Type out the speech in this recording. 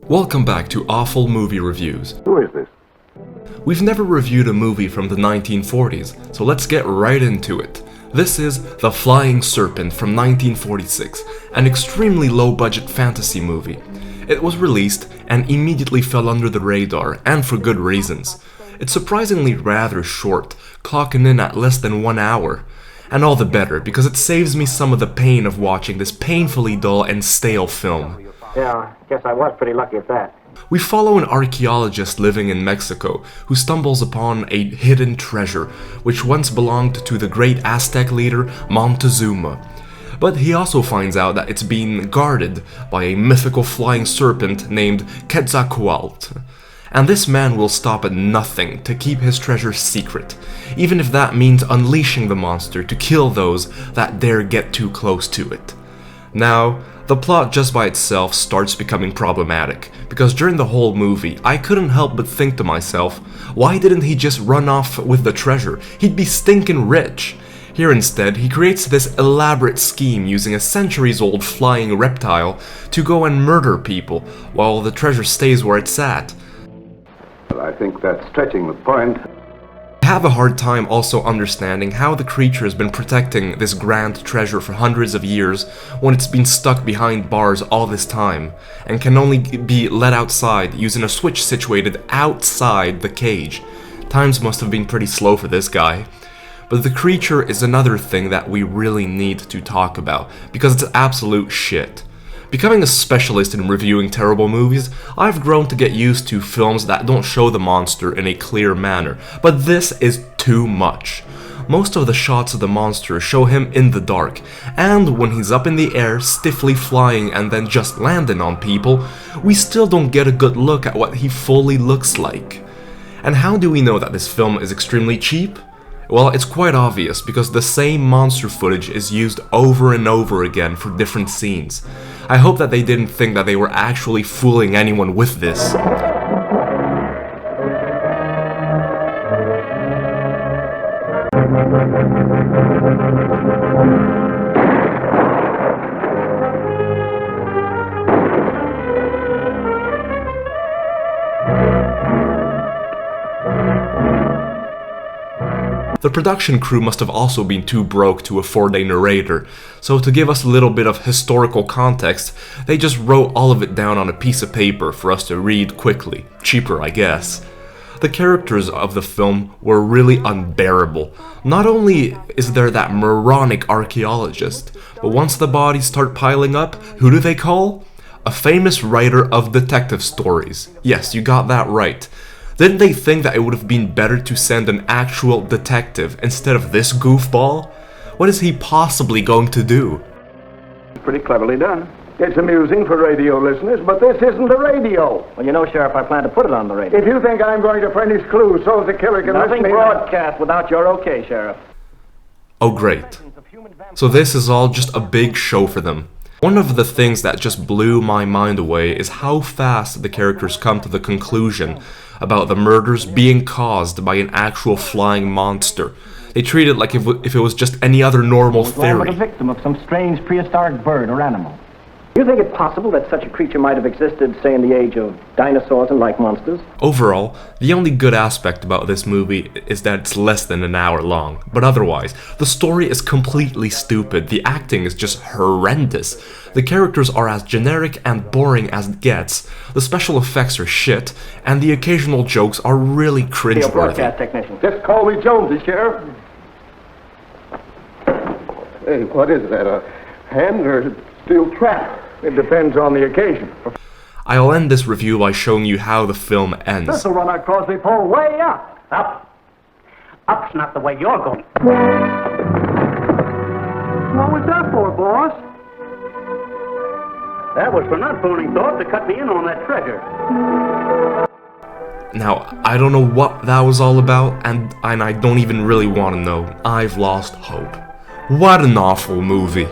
Welcome back to Awful Movie Reviews. Who is this? We've never reviewed a movie from the 1940s, so let's get right into it. This is The Flying Serpent from 1946, an extremely low-budget fantasy movie. It was released and immediately fell under the radar, and for good reasons. It's surprisingly rather short, clocking in at less than 1 hour. And all the better, because it saves me some of the pain of watching this painfully dull and stale film. Yeah, guess I was pretty lucky at that. We follow an archaeologist living in Mexico who stumbles upon a hidden treasure which once belonged to the great Aztec leader Montezuma. But he also finds out that it's being guarded by a mythical flying serpent named Quetzacoalt. And this man will stop at nothing to keep his treasure secret, even if that means unleashing the monster to kill those that dare get too close to it. Now, the plot just by itself starts becoming problematic, because during the whole movie, I couldn't help but think to myself, why didn't he just run off with the treasure? He'd be stinking rich. Here instead, he creates this elaborate scheme using a centuries-old flying reptile to go and murder people, while the treasure stays where it's at. Well, I think that's stretching the point. I have a hard time also understanding how the creature has been protecting this grand treasure for hundreds of years when it's been stuck behind bars all this time, and can only be let outside using a switch situated outside the cage. Times must have been pretty slow for this guy. But the creature is another thing that we really need to talk about, because it's absolute shit. Becoming a specialist in reviewing terrible movies, I've grown to get used to films that don't show the monster in a clear manner, but this is too much. Most of the shots of the monster show him in the dark, and when he's up in the air, stiffly flying and then just landing on people, we still don't get a good look at what he fully looks like. And how do we know that this film is extremely cheap? Well, it's quite obvious, because the same monster footage is used over and over again for different scenes. I hope that they didn't think that they were actually fooling anyone with this. The production crew must have also been too broke to afford a narrator, so to give us a little bit of historical context, they just wrote all of it down on a piece of paper for us to read quickly. Cheaper, I guess. The characters of the film were really unbearable. Not only is there that moronic archaeologist, but once the bodies start piling up, who do they call? A famous writer of detective stories. Yes, you got that right. Didn't they think that it would have been better to send an actual detective instead of this goofball? What is he possibly going to do? Pretty cleverly done. It's amusing for radio listeners, but this isn't the radio. Well, you know, Sheriff, I plan to put it on the radio. If you think I'm going to furnish clues so the killer can Nothing list me... broadcast without your okay, Sheriff. Oh great. So this is all just a big show for them. One of the things that just blew my mind away is how fast the characters come to the conclusion about the murders being caused by an actual flying monster. They treat it like if it was just any other normal theory. Like a victim of some strange prehistoric bird or animal. Do you think it possible that such a creature might have existed, say, in the age of dinosaurs and like monsters? Overall, the only good aspect about this movie is that it's less than an hour long, but otherwise, the story is completely stupid, the acting is just horrendous, the characters are as generic and boring as it gets, the special effects are shit, and the occasional jokes are really cringeworthy. Broadcast technician. Just call me Jonesy, Sheriff. Hey, what is that, a hand or a steel trap? It depends on the occasion. I'll end this review by showing you how the film ends. This'll run our Crosby pole way up. Up. Up's not the way you're going. What was that for, boss? That was for not phoning Thorpe to cut me in on that treasure. Now, I don't know what that was all about, and I don't even really want to know. I've lost hope. What an awful movie.